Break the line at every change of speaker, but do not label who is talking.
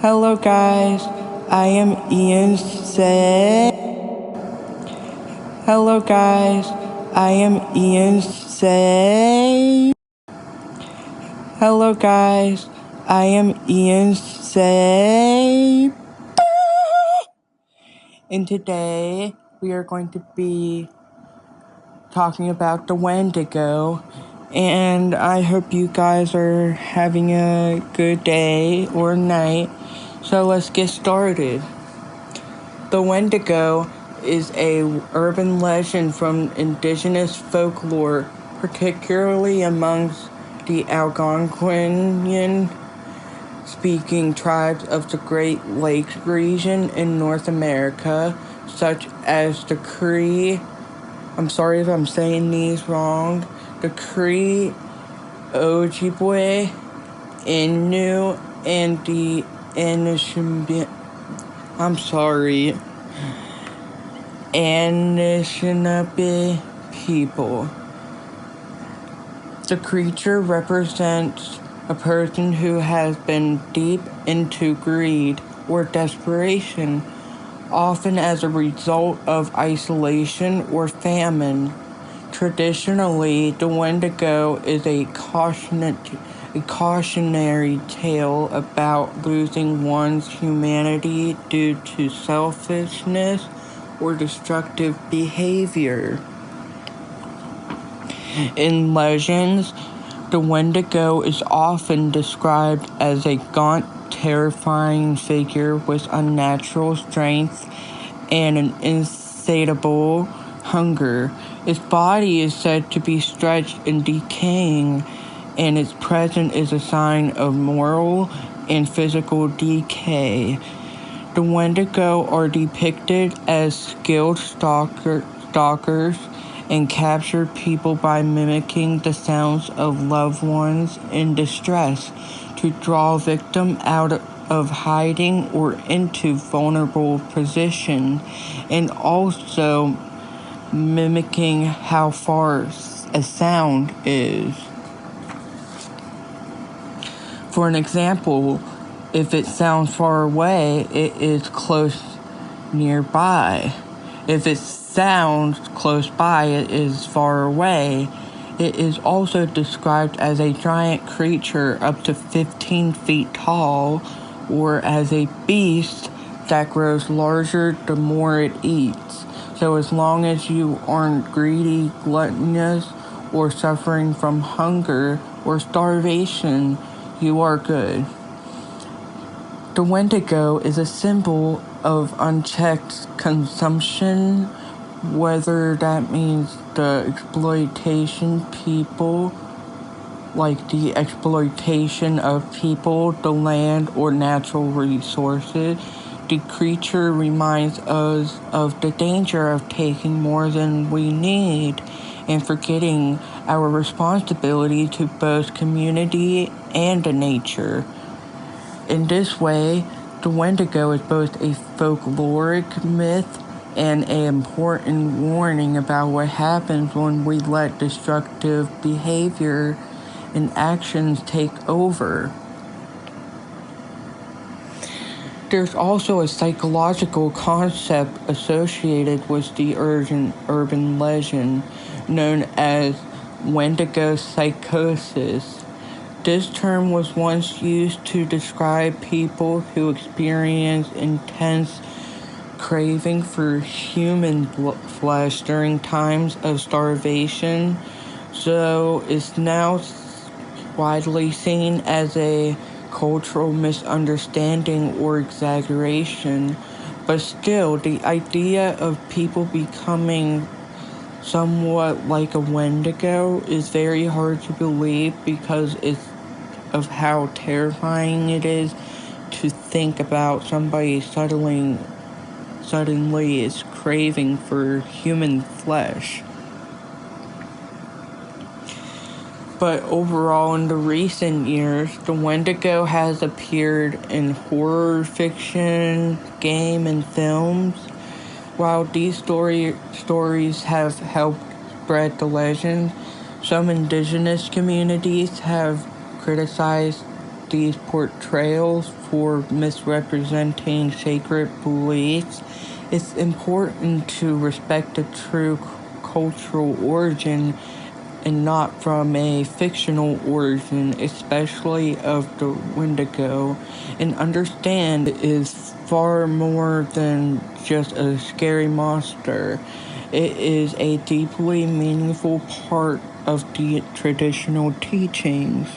Hello guys, I am Hello guys, I am Hello guys, I am And today we are going to be talking about the Wendigo. And I hope you guys are having a good day or night. So let's get started. The Wendigo is a urban legend from indigenous folklore, particularly amongst the Algonquian-speaking tribes of the Great Lakes region in North America, such as the Cree. I'm sorry if I'm saying these wrong. The Cree, Ojibwe, Innu, and the Anishinaabe people. The creature represents a person who has been deep into greed or desperation, often as a result of isolation or famine. Traditionally, the Wendigo is a cautionary tale about losing one's humanity due to selfishness or destructive behavior. In legends, the Wendigo is often described as a gaunt, terrifying figure with unnatural strength and an insatiable hunger. Its body is said to be stretched and decaying, and its presence is a sign of moral and physical decay. The Wendigo are depicted as skilled stalkers and capture people by mimicking the sounds of loved ones in distress to draw victim out of hiding or into vulnerable position, and also mimicking how far a sound is. For an example, if it sounds far away, it is close nearby. If it sounds close by, it is far away. It is also described as a giant creature up to 15 feet tall, or as a beast that grows larger the more it eats. So as long as you aren't greedy, gluttonous, or suffering from hunger or starvation, you are good. The Wendigo is a symbol of unchecked consumption, whether that means the exploitation of people, the land, or natural resources. The creature reminds us of the danger of taking more than we need and forgetting our responsibility to both community and nature. In this way, the Wendigo is both a folkloric myth and an important warning about what happens when we let destructive behavior and actions take over. There's also a psychological concept associated with the urban legend known as Wendigo psychosis. This term was once used to describe people who experience intense craving for human flesh during times of starvation, so it's now widely seen as a cultural misunderstanding or exaggeration. But still, the idea of people becoming somewhat like a Wendigo is very hard to believe because of how terrifying it is to think about somebody suddenly is craving for human flesh. But overall, in the recent years, the Wendigo has appeared in horror fiction, game, and films. While these stories have helped spread the legend, some indigenous communities have criticized these portrayals for misrepresenting sacred beliefs, it's important to respect the true cultural origin and not from a fictional origin, especially of the Wendigo, and understand it is far more than just a scary monster. It is a deeply meaningful part of the traditional teachings.